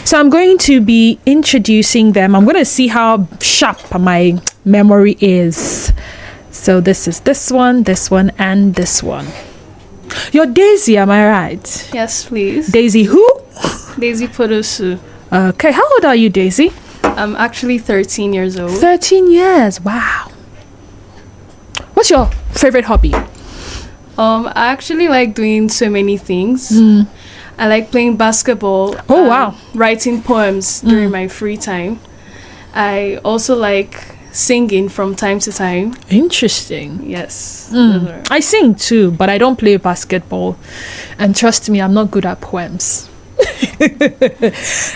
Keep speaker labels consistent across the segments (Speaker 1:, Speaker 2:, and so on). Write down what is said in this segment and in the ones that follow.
Speaker 1: So I'm going to be introducing them. I'm going to see how sharp my memory is. So this is this one, and this one. You're Daisy, am I right?
Speaker 2: Yes, please.
Speaker 1: Daisy who?
Speaker 2: Daisy Podosu.
Speaker 1: Okay, how old are you, Daisy?
Speaker 2: I'm actually 13 years old.
Speaker 1: 13 years, wow. What's your favorite hobby?
Speaker 2: I actually like doing so many things. I like playing basketball.
Speaker 1: Oh, wow.
Speaker 2: Writing poems during my free time. I also like singing from time to time.
Speaker 1: Interesting.
Speaker 2: Yes.
Speaker 1: I sing too, but I don't play basketball. And trust me, I'm not good at poems.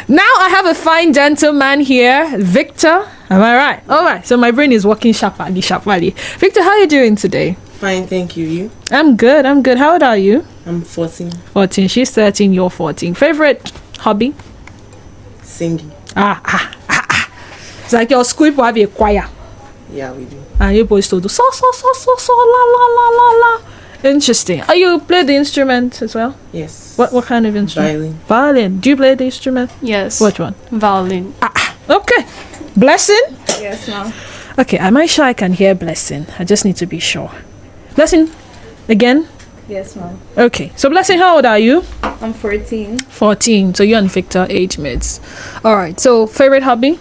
Speaker 1: Now I have a fine gentleman here, Victor. Am I right? All right. So my brain is working sharply. Victor, how are you doing today?
Speaker 3: Fine, thank you. You?
Speaker 1: I'm good. How old are you?
Speaker 3: I'm 14.
Speaker 1: 14. She's 13. You're 14. Favorite hobby?
Speaker 3: Singing.
Speaker 1: It's like your school people have a choir.
Speaker 3: Yeah, we do.
Speaker 1: And you boys to do so la la la la la. Interesting. Oh, you play the instrument as well?
Speaker 3: Yes.
Speaker 1: What kind of instrument?
Speaker 3: Violin.
Speaker 1: Violin. Do you play the instrument?
Speaker 2: Yes.
Speaker 1: Which one?
Speaker 2: Violin.
Speaker 1: Okay. Blessing?
Speaker 2: Yes, ma'am.
Speaker 1: Okay, am I sure I can hear Blessing? I just need to be sure. Blessing, again?
Speaker 2: Yes, ma'am.
Speaker 1: Okay, so Blessing, how old are you?
Speaker 2: I'm 14.
Speaker 1: 14, so you and Victor age mates. Alright, so favorite hobby?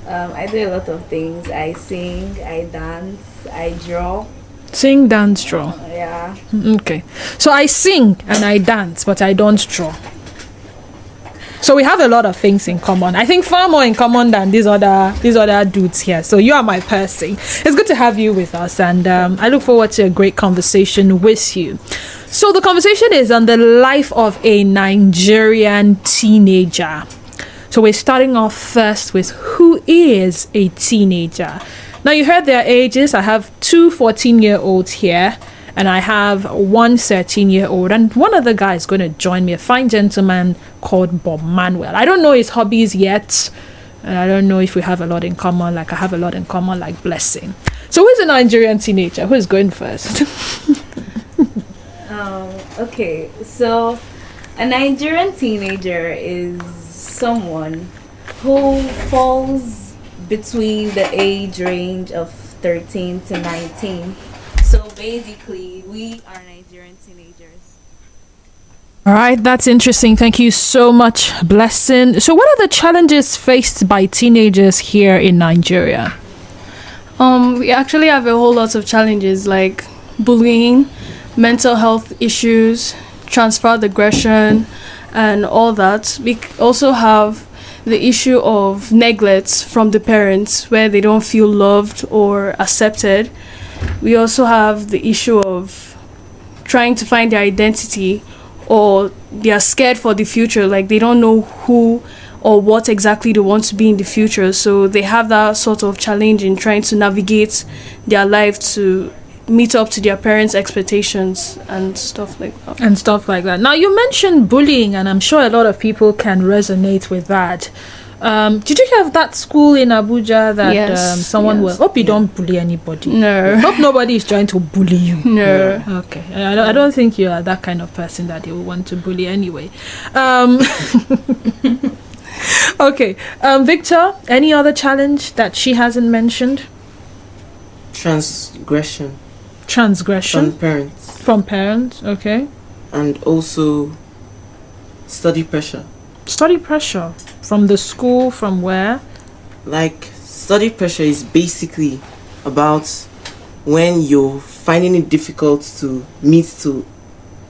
Speaker 4: I do a lot of things. I sing, I dance, I draw.
Speaker 1: Sing, dance, draw.
Speaker 4: Yeah.
Speaker 1: Okay, so I sing and I dance, but I don't draw. So we have a lot of things in common. I think far more in common than these other dudes here. So you are my person. It's good to have you with us, and I look forward to a great conversation with you. So the conversation is on the life of a Nigerian teenager. So we're starting off first with who is a teenager. Now you heard their ages. I have two 14-year-olds here, and I have one 13-year-old, and one other guy is going to join me, a fine gentleman called Bob Manuel. I don't know his hobbies yet, and I don't know if we have a lot in common, like I have a lot in common, like Blessing. So who's a Nigerian teenager? Who is going first?
Speaker 4: Okay, so a Nigerian teenager is someone who falls between the age range of 13 to 19. So basically, we are Nigerian teenagers.
Speaker 1: All right, that's interesting. Thank you so much, Blessing. So what are the challenges faced by teenagers here in Nigeria?
Speaker 2: We actually have a whole lot of challenges like bullying, mental health issues, transferred aggression, and all that. We also have the issue of neglect from the parents where they don't feel loved or accepted. We also have the issue of trying to find their identity, or they are scared for the future, like they don't know who or what exactly they want to be in the future. So they have that sort of challenge in trying to navigate their life to meet up to their parents' expectations and stuff like that.
Speaker 1: Now you mentioned bullying, and I'm sure a lot of people can resonate with that. Did you have that school in Abuja that
Speaker 2: Yes,
Speaker 1: someone
Speaker 2: yes.
Speaker 1: will hope you don't bully anybody?
Speaker 2: No.
Speaker 1: Hope nobody is trying to bully you.
Speaker 2: No.
Speaker 1: Okay. I don't think you are that kind of person that they will want to bully anyway. Okay. Victor, any other challenge that she hasn't mentioned?
Speaker 3: Transgression.
Speaker 1: Transgression
Speaker 3: From parents.
Speaker 1: from parents. Okay.
Speaker 3: And also study pressure.
Speaker 1: Study pressure from the school, from where?
Speaker 3: Like, study pressure is basically about when you're finding it difficult to meet to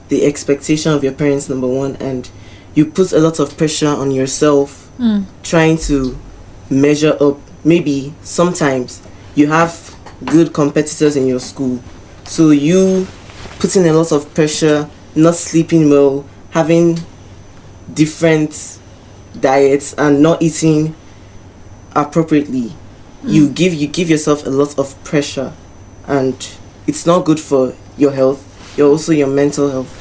Speaker 3: the expectation of your parents, number one, and you put a lot of pressure on yourself trying to measure up. Maybe sometimes you have good competitors in your school, so you put in a lot of pressure, not sleeping well, having different diets and not eating appropriately. You give yourself a lot of pressure, and it's not good for your health, also your mental health.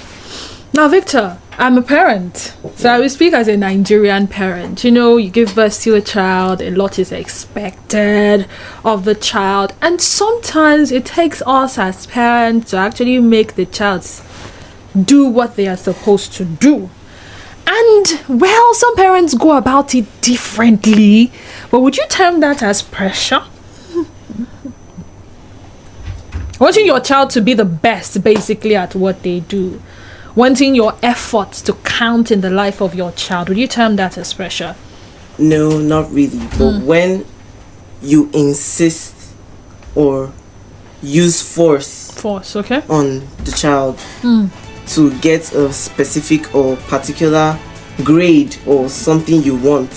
Speaker 1: Now, Victor, I'm a parent, so I will speak as a Nigerian parent. You know, you give birth to a child, a lot is expected of the child, and sometimes it takes us as parents to actually make the child do what they are supposed to do. And well, some parents go about it differently. But would you term that as pressure? Wanting your child to be the best basically at what they do. Wanting your efforts to count in the life of your child. Would you term that as pressure?
Speaker 3: No, not really. But when you insist or use force
Speaker 1: Okay.
Speaker 3: on the child to get a specific or particular grade or something you want,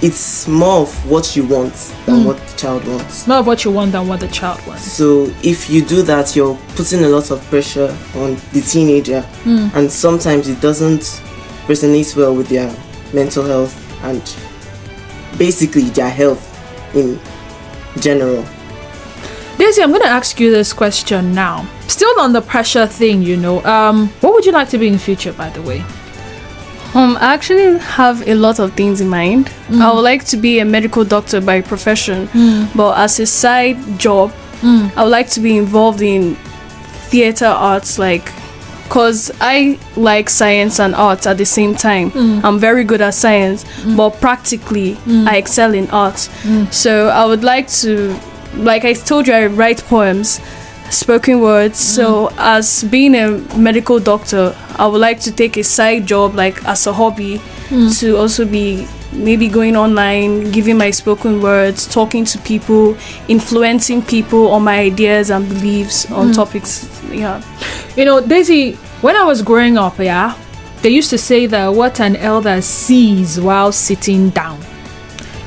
Speaker 3: it's more of what you want than what the child wants.
Speaker 1: More of what you want than what the child wants.
Speaker 3: So if you do that, you're putting a lot of pressure on the teenager, and sometimes it doesn't resonate well with their mental health and basically their health in general.
Speaker 1: Daisy, I'm going to ask you this question now. Still on the pressure thing, what would you like to be in future, by the way?
Speaker 2: I actually have a lot of things in mind. I would like to be a medical doctor by profession, but as a side job, I would like to be involved in theater arts, because I like science and arts at the same time. I'm very good at science, but practically I excel in arts. So I would like to, like I told you, I write poems, spoken words. So as being a medical doctor, I would like to take a side job as a hobby to also be maybe going online, giving my spoken words, talking to people, influencing people on my ideas and beliefs on topics.
Speaker 1: Daisy, when I was growing up, they used to say that what an elder sees while sitting down,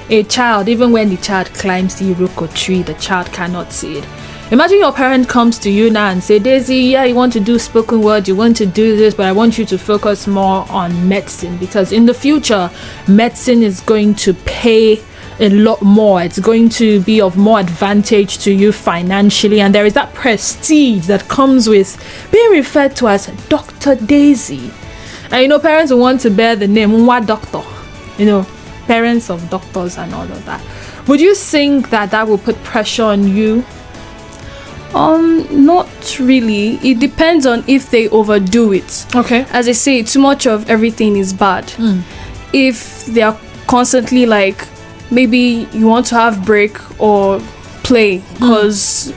Speaker 1: a child, even when the child climbs the iroko tree, the child cannot see it. Imagine your parent comes to you now and say, Daisy, you want to do spoken word, you want to do this, but I want you to focus more on medicine, because in the future, medicine is going to pay a lot more. It's going to be of more advantage to you financially, and there is that prestige that comes with being referred to as Dr. Daisy. And parents will want to bear the name Nwa Doctor, parents of doctors and all of that. Would you think that will put pressure on you?
Speaker 2: Not really. It depends on if they overdo it.
Speaker 1: Okay.
Speaker 2: As I say, too much of everything is bad. If they are constantly maybe you want to have break or play because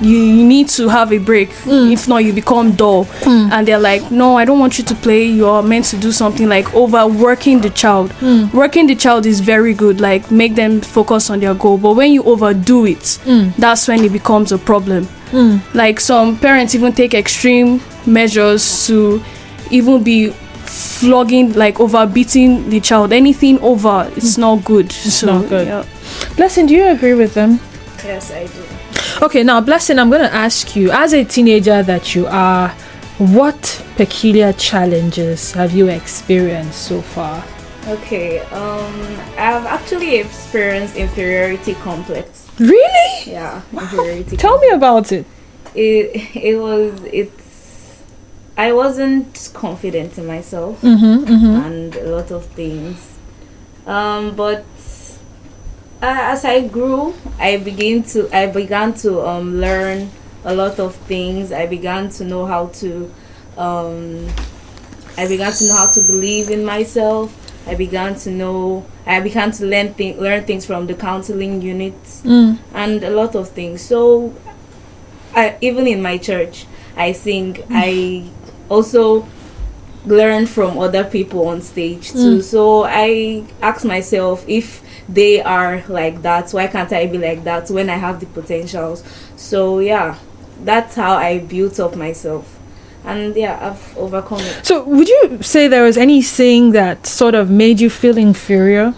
Speaker 2: you need to have a break. If not, you become dull. And they're like, no, I don't want you to play. You're meant to do something, overworking the child. Working the child is very good, make them focus on their goal. But when you overdo it, that's when it becomes a problem. Some parents even take extreme measures to even be flogging, over beating the child. Anything over, it's not good.
Speaker 1: It's not good. Yeah. Blessing, do you agree with them?
Speaker 4: Yes, I do.
Speaker 1: Okay, now Blessing, I'm going to ask you, as a teenager that you are, what peculiar challenges have you experienced so far?
Speaker 4: Okay, I've actually experienced inferiority complex.
Speaker 1: Really?
Speaker 4: Yeah,
Speaker 1: wow.
Speaker 4: Inferiority
Speaker 1: Tell me about it.
Speaker 4: I wasn't confident in myself and a lot of things. But as I grew, I began to learn a lot of things. I began to know how to believe in myself. I began to learn things from the counseling units and a lot of things. So even in my church, I sing. I also learn from other people on stage too. So I ask myself, if they are like that, why can't I be like that when I have the potentials? So yeah, that's how I built up myself, and yeah, I've overcome it.
Speaker 1: So would you say there was anything that sort of made you feel inferior?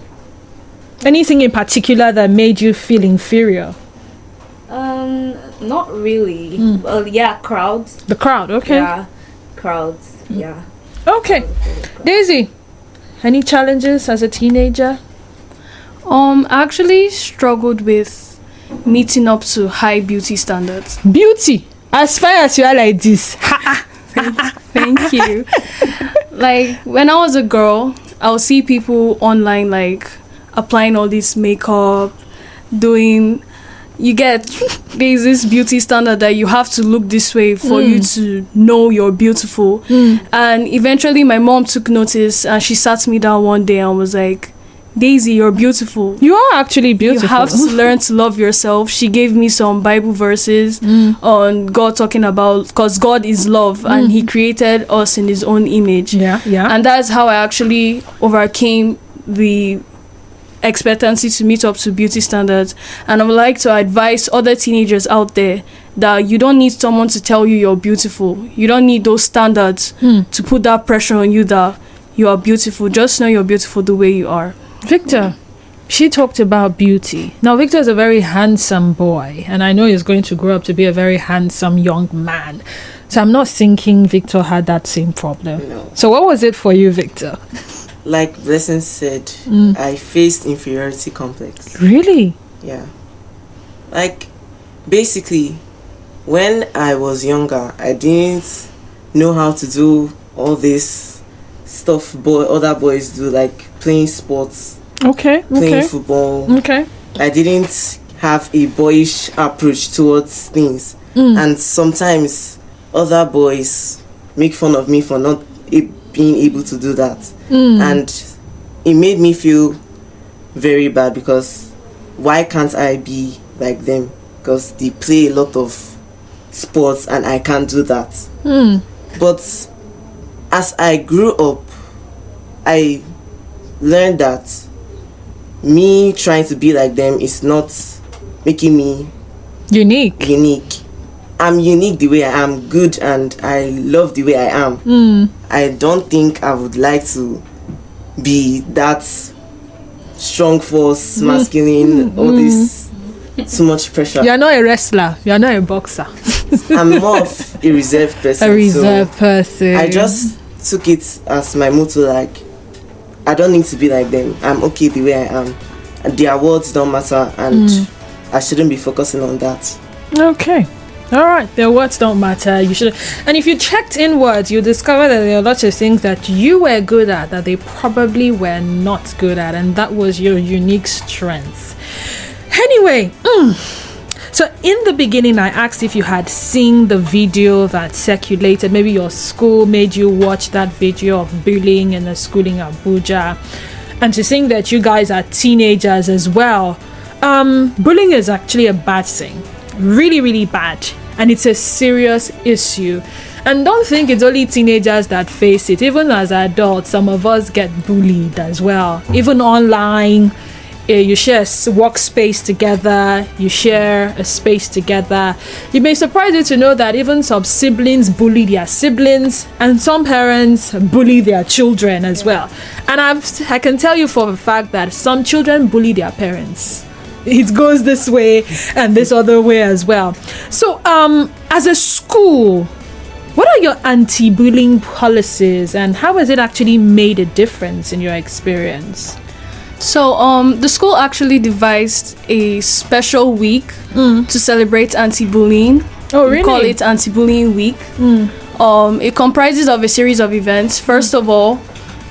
Speaker 1: Anything in particular that made you feel inferior?
Speaker 4: Not really. Well, yeah, crowds.
Speaker 1: The crowd, okay.
Speaker 4: Yeah, crowds. Yeah.
Speaker 1: Okay. Daisy, any challenges as a teenager?
Speaker 2: I actually struggled with meeting up to high beauty standards.
Speaker 1: Beauty? As far as you are like this.
Speaker 2: Thank you. When I was a girl, I would see people online applying all this makeup, doing you get there's this beauty standard that you have to look this way for you to know you're beautiful. And eventually my mom took notice and she sat me down one day and was like, Daisy, you're beautiful.
Speaker 1: You are actually beautiful.
Speaker 2: You have to learn to love yourself. She gave me some Bible verses on God talking about, because God is love and he created us in his own image.
Speaker 1: Yeah.
Speaker 2: And that's how I actually overcame the expectancy to meet up to beauty standards. And I would like to advise other teenagers out there that you don't need someone to tell you you're beautiful. You don't need those standards to put that pressure on you that you are beautiful. Just know you're beautiful the way you are.
Speaker 1: Victor, she talked about beauty. Now, Victor is a very handsome boy, and I know he's going to grow up to be a very handsome young man. So I'm not thinking Victor had that same problem.
Speaker 3: No.
Speaker 1: So what was it for you, Victor?
Speaker 3: Like Blessing said, I faced inferiority complex.
Speaker 1: Really?
Speaker 3: Yeah. Like, basically, when I was younger, I didn't know how to do all this stuff other boys do, like playing sports, playing football.
Speaker 1: Okay.
Speaker 3: I didn't have a boyish approach towards things. And sometimes other boys make fun of me for not being able to do that. And it made me feel very bad, because why can't I be like them? Because they play a lot of sports and I can't do that. But as I grew up, I learned that me trying to be like them is not making me unique. I'm unique the way I am, good, and I love the way I am. I don't think I would like to be that strong force, masculine, all this, too much pressure.
Speaker 1: You're not a wrestler. You're not a boxer.
Speaker 3: I'm more of a reserved person.
Speaker 1: A reserved person.
Speaker 3: I just took it as my motto, like, I don't need to be like them. I'm okay the way I am. And their words don't matter, and I shouldn't be focusing on that.
Speaker 1: Okay. All right, their words don't matter. You should, and if you checked inwards, you discover that there are lots of things that you were good at that they probably were not good at, and that was your unique strength. Anyway, so in the beginning, I asked if you had seen the video that circulated. Maybe your school made you watch that video of bullying in a school in Abuja, and to think that you guys are teenagers as well. Bullying is actually a bad thing. Really, really bad, and it's a serious issue. And don't think it's only teenagers that face it. Even as adults, some of us get bullied as well. Even online, you share a workspace together, you share a space together. You may surprise you to know that even some siblings bully their siblings, and some parents bully their children as well. And I can tell you for a fact that some children bully their parents. It goes this way and this other way as well. So, as a school, what are your anti-bullying policies, and how has it actually made a difference in your experience?
Speaker 2: So, the school actually devised a special week to celebrate anti-bullying.
Speaker 1: Oh, really?
Speaker 2: We call it Anti-Bullying Week. It comprises of a series of events. First of all,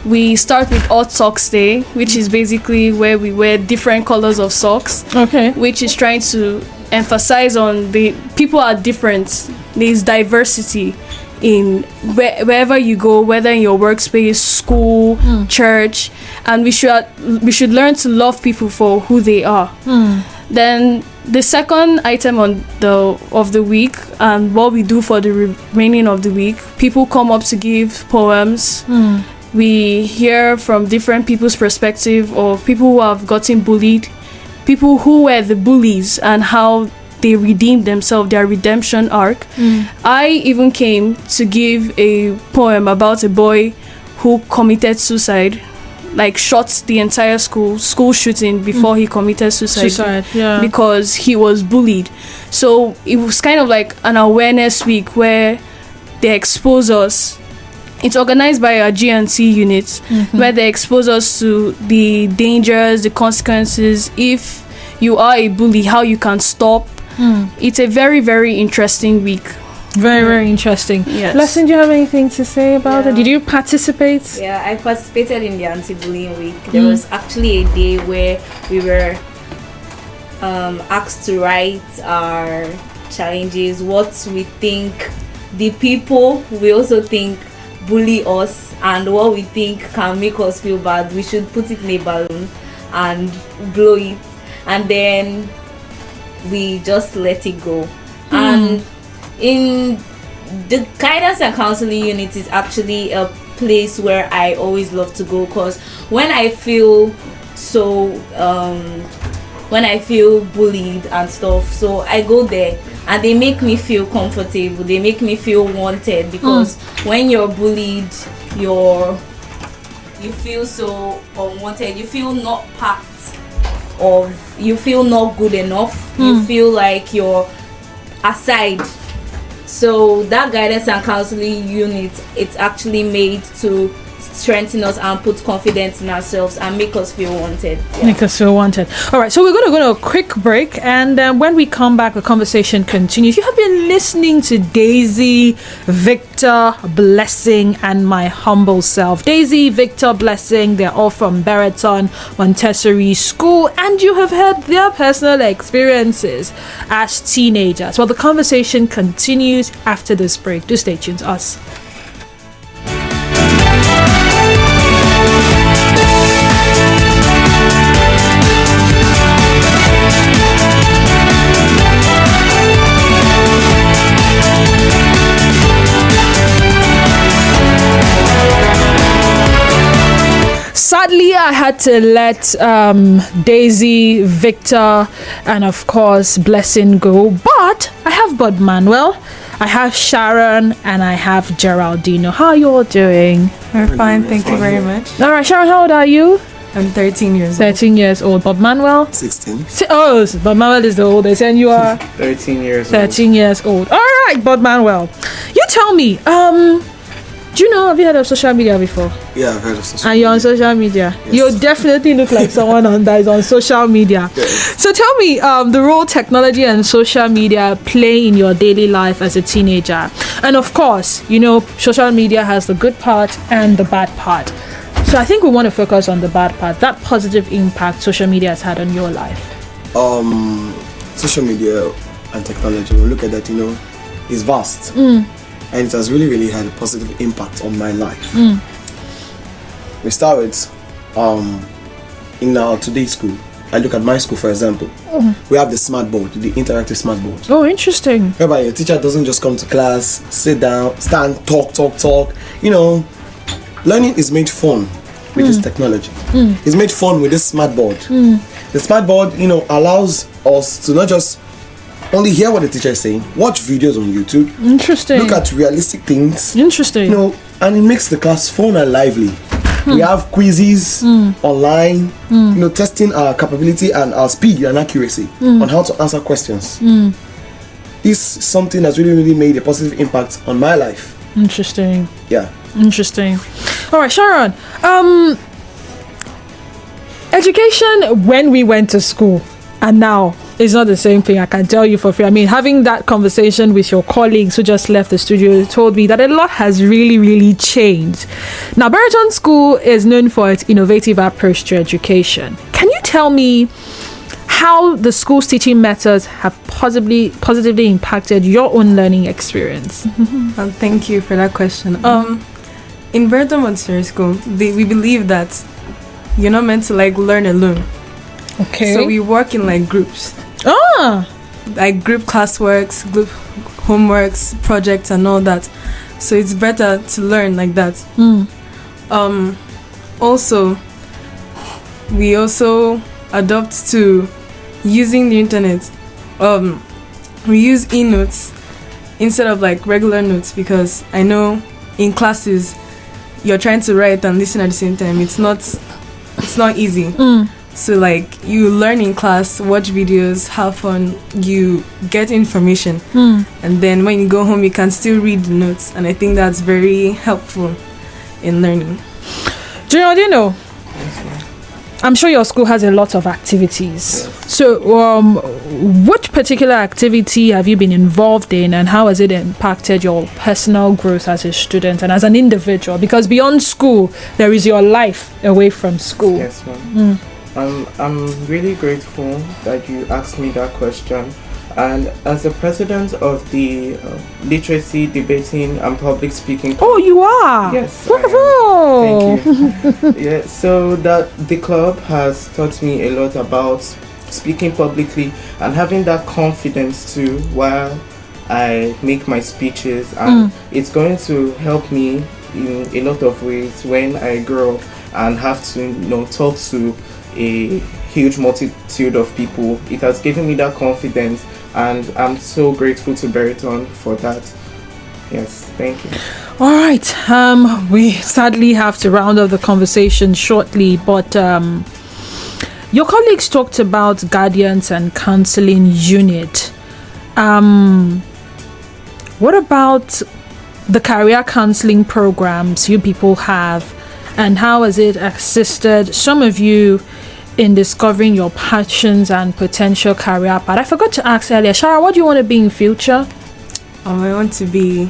Speaker 2: we start with Odd Socks Day, which is basically where we wear different colors of socks. Okay. Which is trying to emphasize on the people are different. There's diversity in wherever you go, whether in your workspace, school, church, and we should learn to love people for who they are. Then the second item of the week, and what we do for the remaining of the week, people come up to give poems. We hear from different people's perspective of people who have gotten bullied, people who were the bullies, and how they redeemed themselves, their redemption arc. I even came to give a poem about a boy who committed suicide, like shot the entire school shooting before he committed suicide. Yeah. Because he was bullied. So it was kind of like an awareness week where they expose us. It's organized by our G&T unit, where they expose us to the dangers, the consequences, if you are a bully, how you can stop. It's a very, very interesting week.
Speaker 1: Very, very interesting.
Speaker 2: Yes.
Speaker 1: Lesson, do you have anything to say about it? Did you participate?
Speaker 4: Yeah, I participated in the anti-bullying week. There was actually a day where we were asked to write our challenges, what we think the people we also think bully us, and what we think can make us feel bad. We should put it in a balloon and blow it, and then we just let it go. And in the guidance and counseling unit is actually a place where I always love to go, because when I feel bullied and stuff, so I go there and they make me feel comfortable, they make me feel wanted, because when you're bullied, you feel so unwanted, you feel not part of, you feel not good enough, you feel like you're aside. So that guidance and counseling unit, it's actually made to strengthen us and put confidence in ourselves and make us feel wanted.
Speaker 1: Make us feel wanted. All right, so we're going to go to a quick break, and when we come back, the conversation continues. You have been listening to Daisy, Victor, Blessing, and my humble self. Daisy, Victor, Blessing, they're all from Bereton Montessori School, and you have heard their personal experiences as teenagers. Well, the conversation continues after this break. Do stay tuned to us. Sadly, I had to let Daisy, Victor, and of course Blessing go, but I have Bud Manuel, I have Sharon, and I have Geraldino. How are you all doing?
Speaker 5: We're fine, thank you very much.
Speaker 1: All right, Sharon, how old are you?
Speaker 5: I'm 13 years old.
Speaker 1: 13 years old. Bob Manuel?
Speaker 6: 16.
Speaker 1: Oh, Bob Manuel is the oldest, and you are?
Speaker 6: 13 years
Speaker 1: 13 years old. All right, Bob Manuel. You tell me, do you know, have you heard of social media before?
Speaker 6: Yeah, I've heard of social media.
Speaker 1: And you're on social media?
Speaker 6: Yes.
Speaker 1: You definitely look like someone that is on social media.
Speaker 6: Yes.
Speaker 1: So tell me, the role technology and social media play in your daily life as a teenager. And of course, you know, social media has the good part and the bad part. So I think we want to focus on the bad part, that positive impact social media has had on your life.
Speaker 6: Social media and technology, when we look at that, you know, is vast. And it has really, really had a positive impact on my life. We start with, in our today's school, I look at my school, for example, we have the smart board, the interactive smart board.
Speaker 1: Oh, interesting.
Speaker 6: Whereby your teacher doesn't just come to class, sit down, stand, talk. You know, learning is made fun with this technology. It's made fun with this smart board. The smart board, you know, allows us to not just only hear what the teacher is saying, watch videos on YouTube.
Speaker 1: Interesting.
Speaker 6: Look at realistic things.
Speaker 1: Interesting.
Speaker 6: You know, and it makes the class fun and lively. We have quizzes online, you know, testing our capability and our speed and accuracy on how to answer questions. This is something that's really, really made a positive impact on my life.
Speaker 1: Interesting.
Speaker 6: Yeah.
Speaker 1: Interesting. All right, Sharon. Education when we went to school and now is not the same thing. I can tell you for free. I mean, having that conversation with your colleagues who just left the studio told me that a lot has really, really changed. Now, Bereton School is known for its innovative approach to education. Can you tell me how the school's teaching methods have positively impacted your own learning experience?
Speaker 5: Thank you for that question. In Bereton Montessori School, we believe that you're not meant to like learn alone.
Speaker 1: Okay.
Speaker 5: So we work in like groups. Like group classworks, group homeworks, projects and all that. So it's better to learn like that. Also, we also adopt to using the internet. We use e-notes instead of like regular notes, because I know in classes you're trying to write and listen at the same time. It's not easy. So like you learn in class, watch videos, have fun, you get information, and then when you go home you can still read the notes, and I think that's very helpful in learning.
Speaker 1: Do you know? I'm sure your school has a lot of activities.
Speaker 6: Yes.
Speaker 1: So which particular activity have you been involved in, and how has it impacted your personal growth as a student and as an individual? Because beyond school, there is your life away from school.
Speaker 6: Yes, ma'am.
Speaker 7: I'm really grateful that you asked me that question. And as the president of the Literacy, Debating, and Public Speaking.
Speaker 1: Oh, you are?
Speaker 7: Yes.
Speaker 1: Wonderful.
Speaker 7: Thank you. Yeah. So that the club has taught me a lot about speaking publicly and having that confidence too while I make my speeches, and it's going to help me in a lot of ways when I grow up and have to talk to a huge multitude of people. It has given me that confidence, and I'm so grateful to Bereton for that. Yes, thank you.
Speaker 1: All right. We sadly have to round up the conversation shortly, but your colleagues talked about guidance and counseling unit. What about the career counseling programs you people have, and how has it assisted some of you in discovering your passions and potential career path? I forgot to ask earlier, Shara, what do you want to be in future?
Speaker 5: I want to be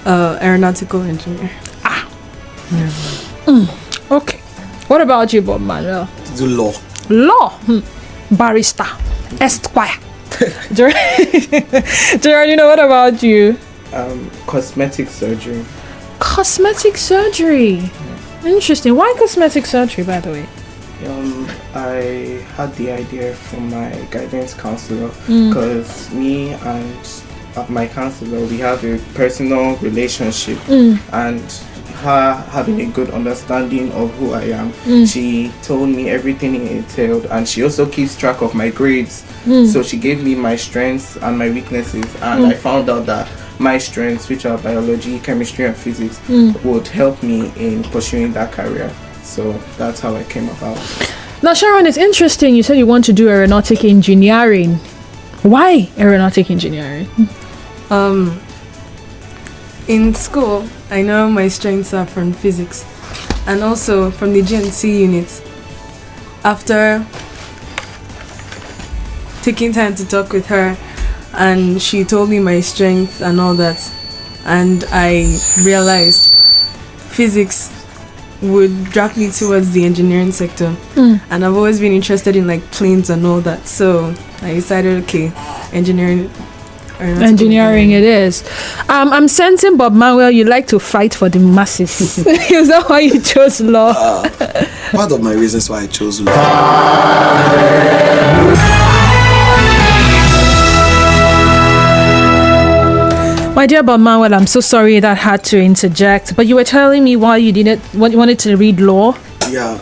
Speaker 5: aeronautical engineer.
Speaker 1: Okay. What about you, Bob Manuel?
Speaker 6: Do law.
Speaker 1: Law. Barrister. Esquire. Gerard, what about you?
Speaker 7: Cosmetic surgery.
Speaker 1: Cosmetic surgery. Interesting. Why cosmetic surgery, by the way?
Speaker 7: I had the idea from my guidance counselor, because me and my counselor, we have a personal relationship, and her having a good understanding of who I am, she told me everything it entailed, and she also keeps track of my grades. So she gave me my strengths and my weaknesses, and I found out that my strengths, which are biology, chemistry, and physics, would help me in pursuing that career. So that's how I came about.
Speaker 1: Now, Sharon, it's interesting. You said you want to do aeronautic engineering. Why aeronautic engineering?
Speaker 5: In school, I know my strengths are from physics and also from the GNC units. After taking time to talk with her, and she told me my strengths and all that, and I realized physics would drag me towards the engineering sector, and I've always been interested in like planes and all that, so I decided, okay, engineering it
Speaker 1: is. I'm sensing, Bob Manuel, you like to fight for the masses. Is that why you chose law?
Speaker 6: Part of my reasons why I chose law.
Speaker 1: My dear Bob Manuel, I'm so sorry that I had to interject, but you were telling me why you wanted to read law.
Speaker 6: Yeah,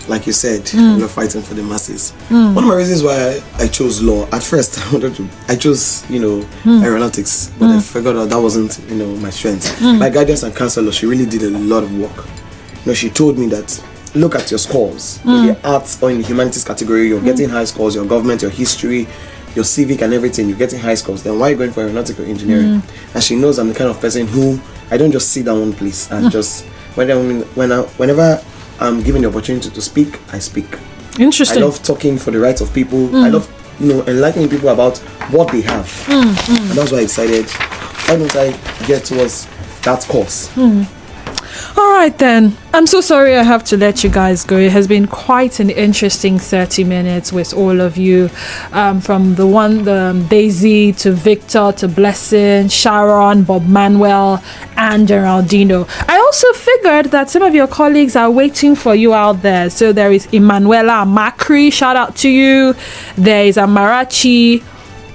Speaker 6: like you said, we're fighting for the masses. One of my reasons why I chose law, at first I chose, aeronautics, but I figured out that wasn't, my strength. My guidance and counselor, she really did a lot of work. She told me that, look at your scores. In the arts or in the humanities category, you're getting high scores, your government, your history, your civic and everything, you're getting high scores. Then why are you going for aeronautical engineering? And she knows I'm the kind of person who, I don't just sit down one place and just, whenever I'm given the opportunity to speak, I speak.
Speaker 1: Interesting.
Speaker 6: I love talking for the rights of people. I love, enlightening people about what they have. And that's why I decided, why don't I get towards that course?
Speaker 1: All right then. I'm so sorry I have to let you guys go. It has been quite an interesting 30 minutes with all of you, from the Daisy to Victor to Blessing, Sharon, Bob Manuel, and Geraldino. I also figured that some of your colleagues are waiting for you out there. So there is Emanuela Makri, shout out to you. There is Amarachi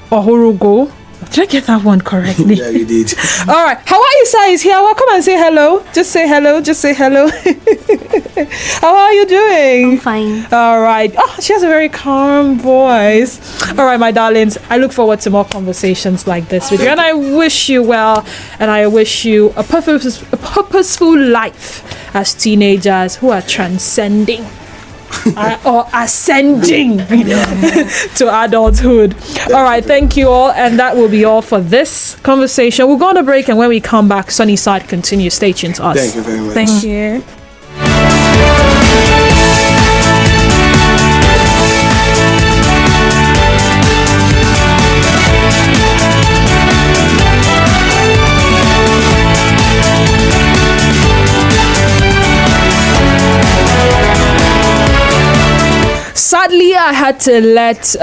Speaker 1: Ohorugo. Did I get that one correctly?
Speaker 6: Yeah, you did.
Speaker 1: All right. How are you, Sai is here. Well, come and say hello. Just say hello. Just say hello. How are you doing?
Speaker 8: I'm fine.
Speaker 1: All right. Oh, she has a very calm voice. All right, my darlings. I look forward to more conversations like this with you. And I wish you well. And I wish you a purposeful life as teenagers who are transcending or ascending to adulthood. All right, thank you all, and that will be all for this conversation. We'll go on a break, and when we come back, Sunnyside continues. Stay tuned to us.
Speaker 6: Thank you very much.
Speaker 5: Thank you.
Speaker 1: I had to let